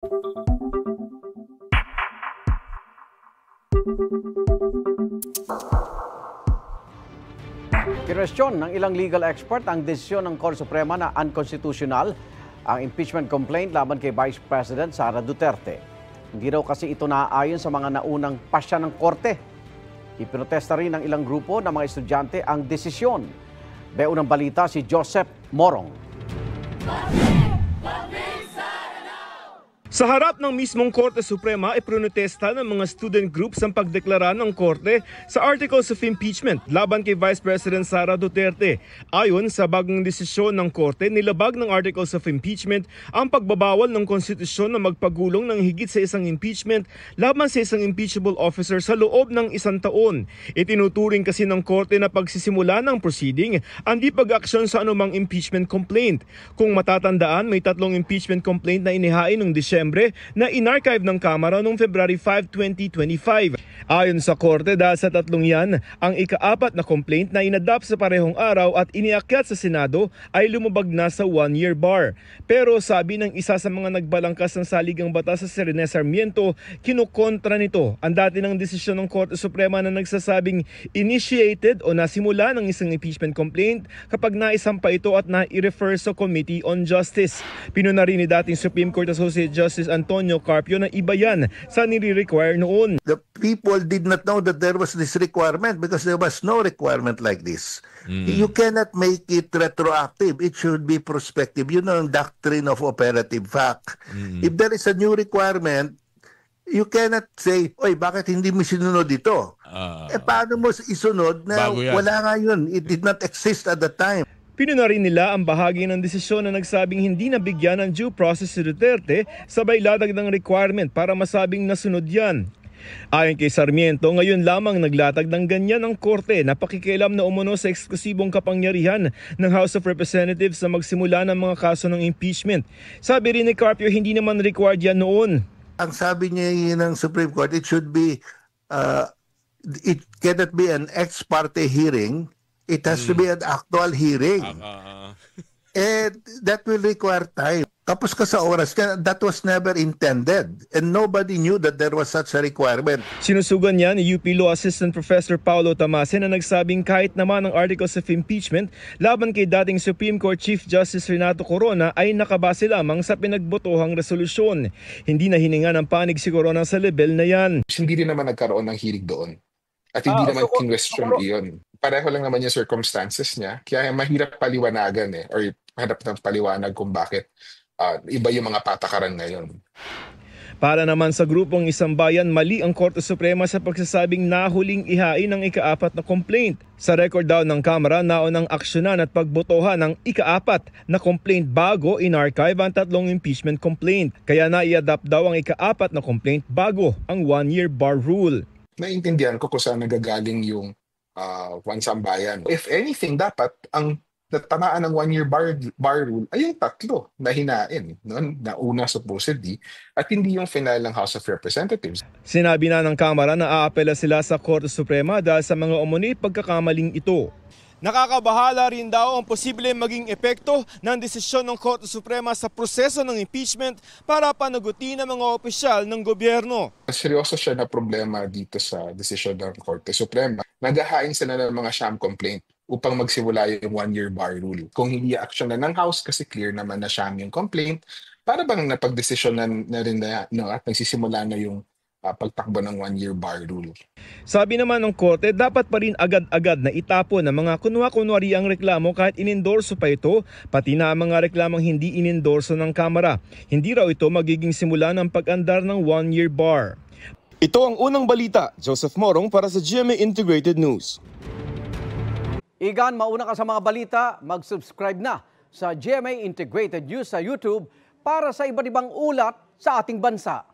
Kinwestiyon ng ilang legal expert ang desisyon ng Korte Suprema na unconstitutional ang impeachment complaint laban kay Vice President Sara Duterte. Hindi raw kasi ito naaayon sa mga naunang pasya ng Korte. Ipinotesta rin ng ilang grupo ng mga estudyante ang desisyon. Beunang balita si Joseph Morong. Sa harap ng mismong Korte Suprema, ipinotesta ng mga student groups ang pagdeklara ng Korte sa Articles of Impeachment laban kay Vice President Sara Duterte. Ayon sa bagong desisyon ng Korte, nilabag ng Articles of Impeachment ang pagbabawal ng konstitusyon na magpagulong ng higit sa isang impeachment laban sa isang impeachable officer sa loob ng 1 taon. Itinuturing kasi ng Korte na pagsisimula ng proceeding ang di pag-aksyon sa anumang impeachment complaint. Kung matatandaan, may 3 impeachment complaint na inihain noong Disyembre na inarchive ng Kamara noong February 5, 2025. Ayon sa Korte, dahil sa 3 yan, ang ika-4 na complaint na inadapt sa parehong araw at iniakyat sa Senado ay lumabag na sa 1-year bar. Pero sabi ng isa sa mga nagbalangkas ng saligang batas sa si Rene Sarmiento, kinukontra nito ang dati ng desisyon ng Korte Suprema na nagsasabing initiated o nasimula ng isang impeachment complaint kapag naisampa ito at na-i-refer sa Committee on Justice. Pinuna rin ni dating Supreme Court Associate Justice Antonio Carpio na iba yan sa nire-require noon. The people did not know that there was this requirement because there was no requirement like this. You cannot make it retroactive. It should be prospective. You know, doctrine of operative fact. If there is a new requirement, you cannot say, oy, bakit hindi mo sinunod ito? Paano mo isunod na wala nga yun? It did not exist at the time. Pinuna rin nila ang bahagi ng desisyon na nagsabing hindi nabigyan ng due process si Duterte sabay latag ng requirement para masabing nasunod yan. Ayon kay Sarmiento, ngayon lamang naglatag ng ganyan ang Korte na pakikialam na umano sa eksklusibong kapangyarihan ng House of Representatives na magsimula ng mga kaso ng impeachment. Sabi rin ni Carpio, hindi naman required yan noon. Ang sabi niya ng Supreme Court, it should be, it cannot be an ex parte hearing. It has to be an actual hearing. And that will require time. Tapos ka sa oras, that was never intended. And nobody knew that there was such a requirement. Sinusugan niya ni UP Law Assistant Professor Paulo Tamase na nagsabing kahit naman ang Articles of Impeachment laban kay dating Supreme Court Chief Justice Renato Corona ay nakabase lamang sa pinagbotohang resolusyon. Hindi na hininga ng panig si Corona sa level na yan. Hindi rin naman nagkaroon ng hearing doon. At hindi naman kinwestiyon iyon. Pareho lang naman yung circumstances niya. Kaya mahirap paliwanagan or hanap ng paliwanag kung bakit iba yung mga patakaran ngayon. Para naman sa grupong Isang Bayan, mali ang Korte Suprema sa pagsasabing nahuling ihain ang ika-4 na complaint. Sa record daw ng Kamara, naunang aksyonan at pagbotohan ng ika-4 na complaint bago in-archive ang 3 impeachment complaint. Kaya na-i-adapt daw ang ika-4 na complaint bago ang 1-year bar rule. Naintindihan ko kung saan nagagaling yung Isang Bayan. If anything, dapat ang natamaan ng 1-year bar rule ay yung 3 na hinain na una supposedly at hindi yung final ng House of Representatives. Sinabi na ng Kamara na aapela sila sa Korte Suprema dahil sa mga umano'y pagkakamaling ito. Nakakabahala rin daw ang posibleng maging epekto ng desisyon ng Korte Suprema sa proseso ng impeachment para panagutin ang mga opisyal ng gobyerno. Seryoso siya na problema dito sa desisyon ng Korte Suprema. Naghahain sila ng mga sham complaint upang magsimula yung 1-year bar rule. Kung hindi action na ng House kasi clear naman na sham yung complaint, para bang napagdesisyon na rin na at nagsisimula na yung pagtakbo ng 1-year bar rule. Sabi naman ng Korte, dapat pa rin agad-agad na itapon ng mga kunwa-kunwari ang reklamo kahit inendorso pa ito, pati na ang mga reklamong hindi inendorso ng Kamara. Hindi raw ito magiging simula ng pag-andar ng 1-year bar. Ito ang unang balita. Joseph Morong para sa GMA Integrated News. Igan, mauna ka sa mga balita, mag-subscribe na sa GMA Integrated News sa YouTube para sa iba't ibang ulat sa ating bansa.